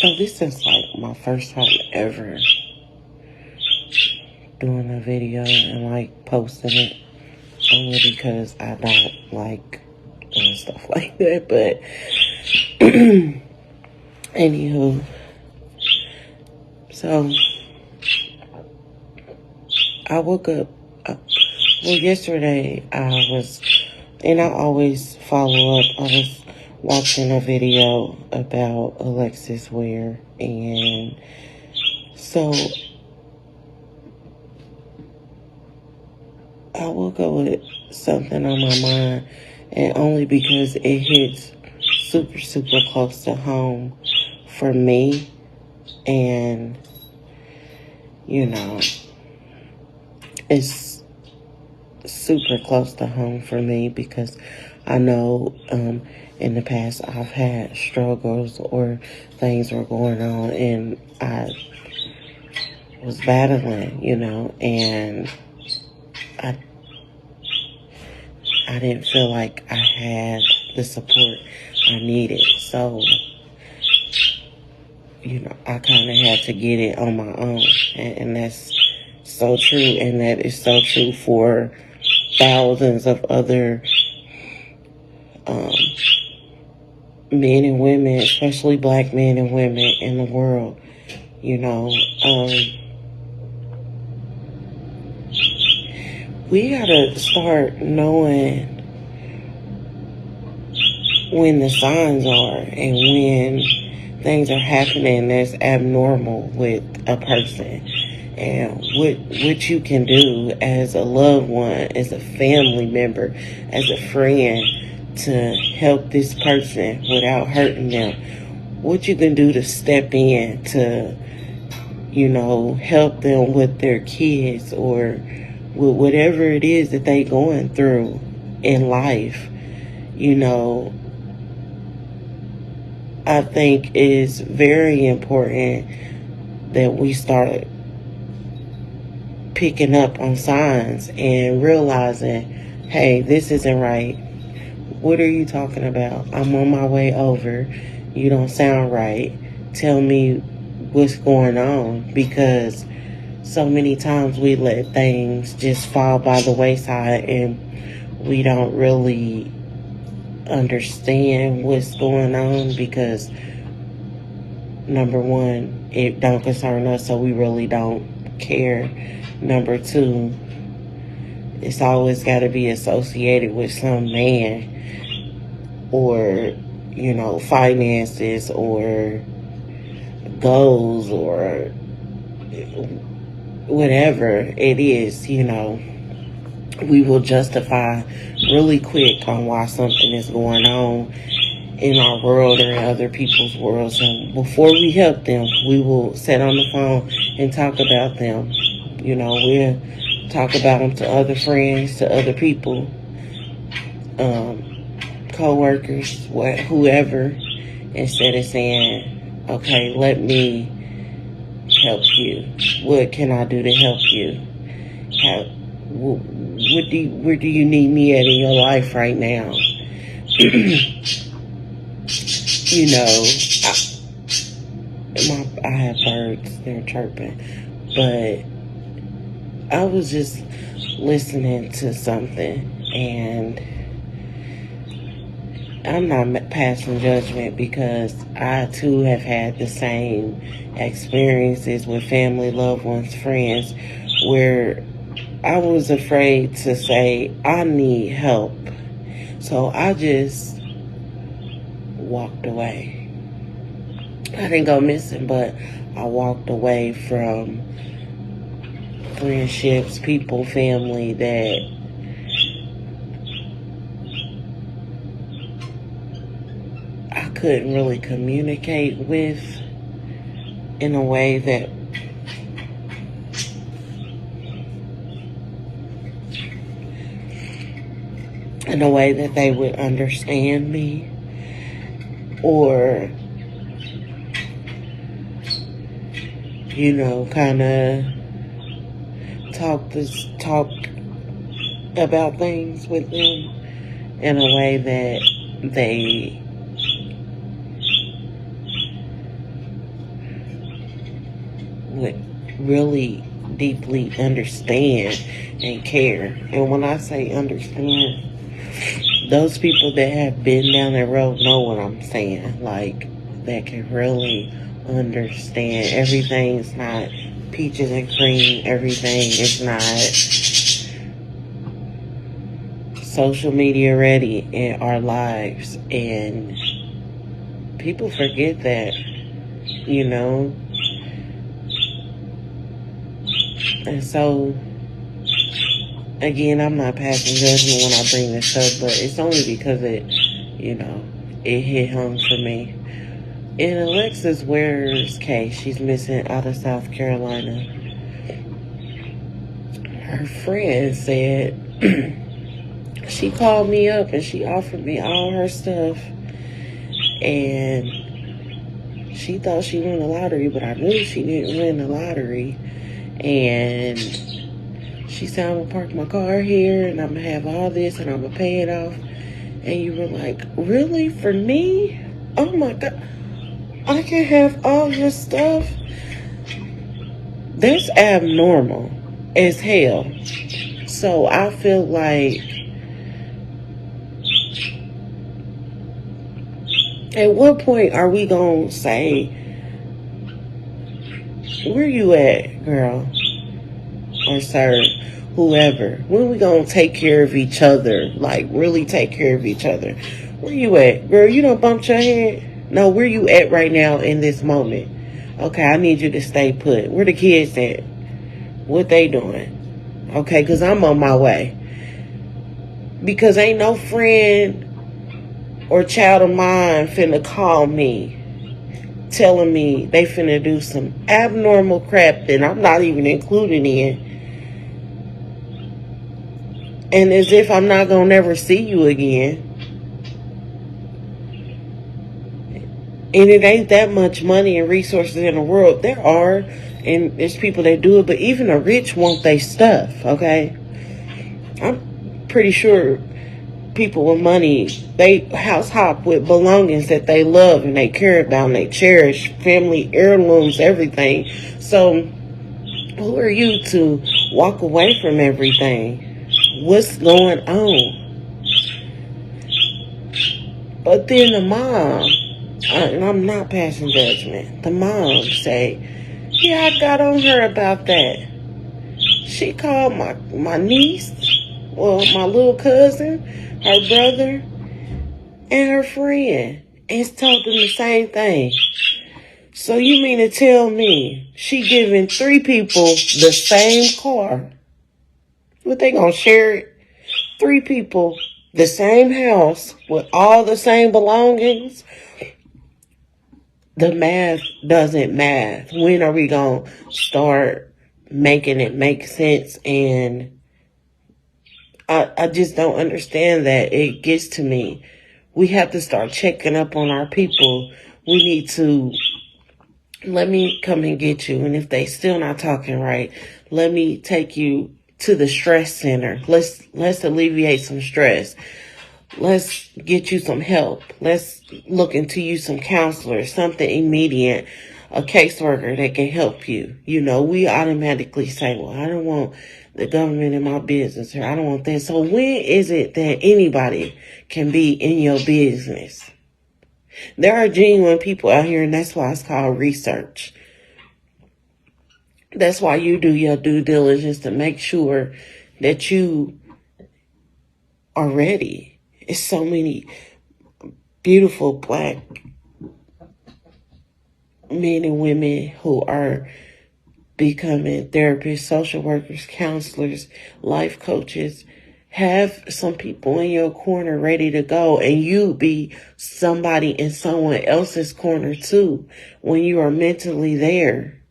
So this is like my first time ever doing a video and like posting it, only because I don't like doing stuff like that. But anywho, so I woke up, yesterday and I always follow up, I was watching a video about Alexis Ware, and so I woke up with something on my mind, and only because it hits super, super close to home for me, and, you know, it's super close to home for me because I know in the past I've had struggles or things were going on and I was battling, and I didn't feel like I had the support I needed. So, I kind of had to get it on my own. And that's so true. And that is so true for thousands of other men and women, especially black men and women in the world. We gotta start knowing when the signs are and when things are happening that's abnormal with a person, and what you can do as a loved one, as a family member, as a friend to help this person without hurting them. What you can do to step in to, help them with their kids or with whatever it is that they going through in life. I think it's very important that we start picking up on signs and realizing, hey, this isn't right. What are you talking about? I'm on my way over. You don't sound right. Tell me what's going on, because so many times we let things just fall by the wayside and we don't really understand what's going on because, number one, it don't concern us, so we really don't care. Number two, it's always got to be associated with some man or, finances or goals or whatever it is. We will justify really quick on why something is going on in our world or in other people's worlds. And before we help them, we will sit on the phone and talk about them. We'll talk about them to other friends, to other people, co-workers, whoever, instead of saying, okay, let me help you. What can I do to help you? Where do you need me at in your life right now? I have birds, they're chirping, but I was just listening to something, and I'm not passing judgment because I too have had the same experiences with family, loved ones, friends, where I was afraid to say, I need help. So I just walked away. I didn't go missing, but I walked away from friendships, people, family that I couldn't really communicate with in a way that they would understand me, or kind of talk about things with them in a way that they would really deeply understand and care. And when I say understand, those people that have been down that road know what I'm saying. Like, that can really understand. Everything's not peaches and cream. Everything is not social media ready in our lives. And people forget that, you know. And so, again, I'm not passing judgment when I bring this up, but it's only because it hit home for me. In Alexis Ware's case, she's missing out of South Carolina. Her friend said she called me up and she offered me all her stuff, and she thought she won the lottery, but I knew she didn't win the lottery. And she said, I'm going to park my car here and I'm going to have all this and I'm going to pay it off. And you were like, really? For me? Oh my God. I can have all your stuff? That's abnormal as hell. So I feel like at what point are we going to say, where you at, girl? Or sir, whoever. When we going to take care of each other? Like, really take care of each other? Where you at? Girl, you don't bump your head? No, where you at right now in this moment? Okay, I need you to stay put. Where the kids at? What they doing? Okay, because I'm on my way. Because ain't no friend or child of mine finna call me telling me they finna do some abnormal crap that I'm not even included in. And as if I'm not gonna never see you again. And it ain't that much money and resources in the world. There are, and there's people that do it, but even the rich want their stuff, okay? I'm pretty sure people with money, they house hop with belongings that they love and they care about and they cherish, family heirlooms, everything. So who are you to walk away from everything? What's going on? But then the mom, and I'm not passing judgment, the mom say, yeah, I got on her about that. She called my niece, well, my little cousin, her brother, and her friend, and told them the same thing. So you mean to tell me she giving 3 people the same car? What, they gonna share it? 3 people, the same house, with all the same belongings? The math doesn't math. When are we gonna start making it make sense? And I just don't understand that. It gets to me. We have to start checking up on our people. We need to, let me come and get you. And if they still not talking right, let me take you to the stress center. Let's alleviate some stress. Let's get you some help. Let's look into you some counselors, something immediate, a caseworker that can help you. You know, we automatically say, well, I don't want the government in my business, or I don't want that. So when is it that anybody can be in your business? There are genuine people out here, and that's why it's called research. That's why you do your due diligence to make sure that you are ready. It's so many beautiful Black men and women who are becoming therapists, social workers, counselors, life coaches. Have some people in your corner ready to go, and you be somebody in someone else's corner too when you are mentally there.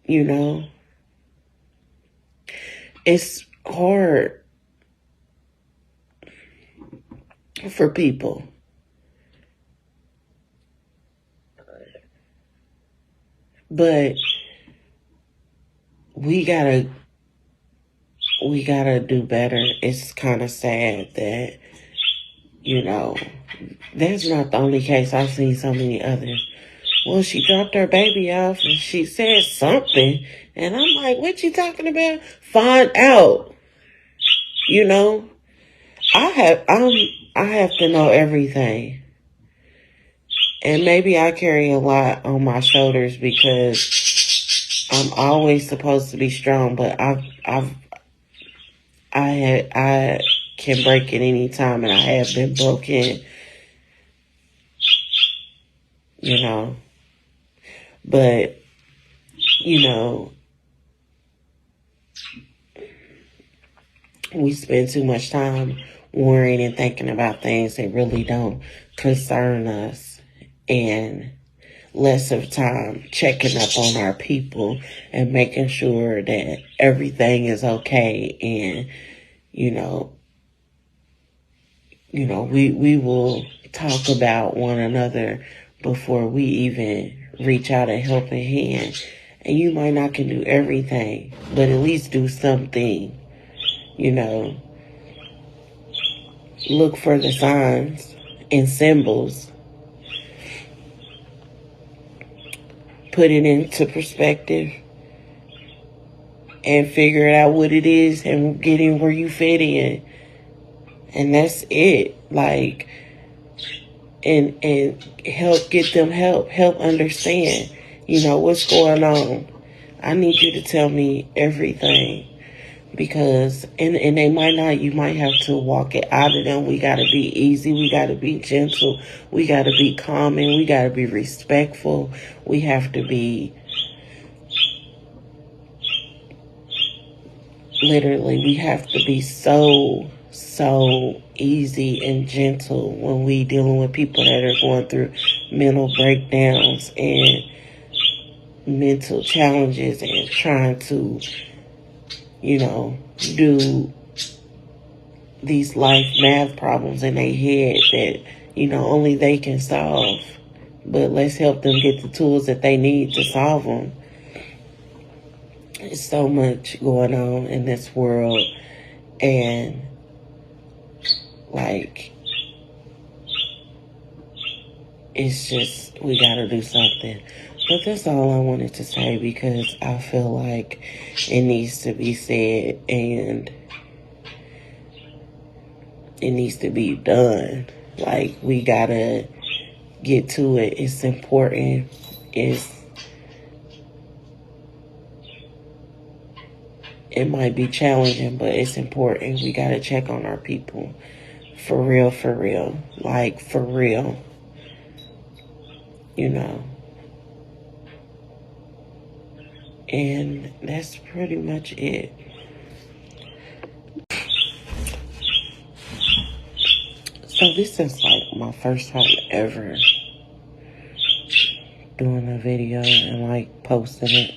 You know, it's hard for people. But we gotta do better. It's kind of sad that, you know, that's not the only case. I've seen so many others Well, she dropped her baby off and she said something. And I'm like, what you talking about? Find out. You know, I have to know everything. And maybe I carry a lot on my shoulders because I'm always supposed to be strong, but I can break at any time, and I have been broken, you know. But, you know, we spend too much time worrying and thinking about things that really don't concern us, and less of time checking up on our people and making sure that everything is okay. And, you know, we will talk about one another before we even reach out a helping hand. And you might not can do everything, but at least do something. You know, look for the signs and symbols. Put it into perspective and figure out what it is and get in where you fit in. And that's it. Like, and help get them help understand, you know, what's going on. I need you to tell me everything. Because, and they might not, you might have to walk it out of them. We got to be easy. We got to be gentle. We got to be calming. We got to be respectful. We have to be, literally, we have to be so easy and gentle when we dealing with people that are going through mental breakdowns and mental challenges and trying to, you know, do these life math problems in their head that, you know, only they can solve. But let's help them get the tools that they need to solve them. There's so much going on in this world, and like, it's just, we gotta do something. But that's all I wanted to say, because I feel like it needs to be said and it needs to be done. Like, we gotta get to it. It's important. It might be challenging, but it's important. We gotta check on our people. For real, for real. Like, for real. You know. And that's pretty much it. So this is like my first time ever doing a video and like posting it.